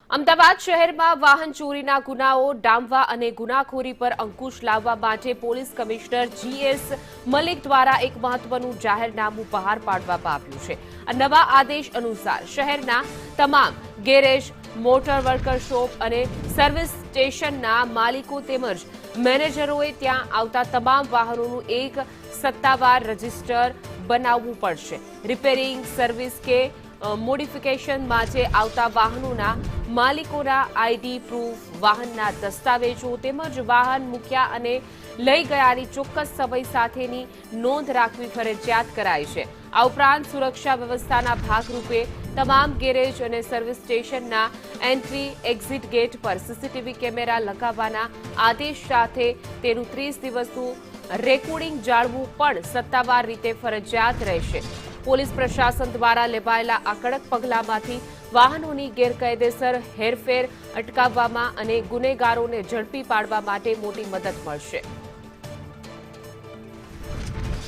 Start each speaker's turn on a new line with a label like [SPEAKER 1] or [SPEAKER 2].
[SPEAKER 1] અમદાવાદ શહેરમાં વાહન ચોરીના ગુનાઓ ડામવા અને ગુનાખોરી પર અંકુશ લાવવા માટે પોલીસ કમિશનર જીએસ મલિક દ્વારા એક મહત્વનું જાહેરનામું બહાર પાડવામાં આવ્યું છે। આ નવા આદેશ અનુસાર શહેરના તમામ ગેરેજ, મોટર વર્કશોપ અને સર્વિસ સ્ટેશનના માલિકો તેમજ મેનેજરોએ ત્યાં આવતા તમામ વાહનોનું એક સત્તાવાર રજિસ્ટર બનાવવું પડશે। રિપેરિંગ, સર્વિસ કે મોડિફિકેશન માટે આવતા વાહનોના માલિકોના આઈડી પ્રૂફ, વાહનના દસ્તાવેજો તેમજ વાહન મૂક્યા અને લઈ ગયાની ચોક્કસ સમય સાથેની નોંધ રાખવી ફરજિયાત કરાઈ છે। આ ઉપરાંત સુરક્ષા વ્યવસ્થાના ભાગરૂપે તમામ ગેરેજ અને સર્વિસ સ્ટેશનના એન્ટ્રી એક્ઝિટ ગેટ પર સીસીટીવી કેમેરા લગાવવાના આદેશ સાથે તેનું 30 દિવસનું રેકોર્ડિંગ જાળવવું પણ સત્તાવાર રીતે ફરજિયાત રહેશે। પોલીસ પ્રશાસન દ્વારા લેવાયેલા આ કડક પગલાંમાંથી વાહનોની ગેરકાયદેસર હેરફેર અટકાવવામાં અને ગુનેગારોને ઝડપી પાડવા માટે મોટી મદદ મળશે।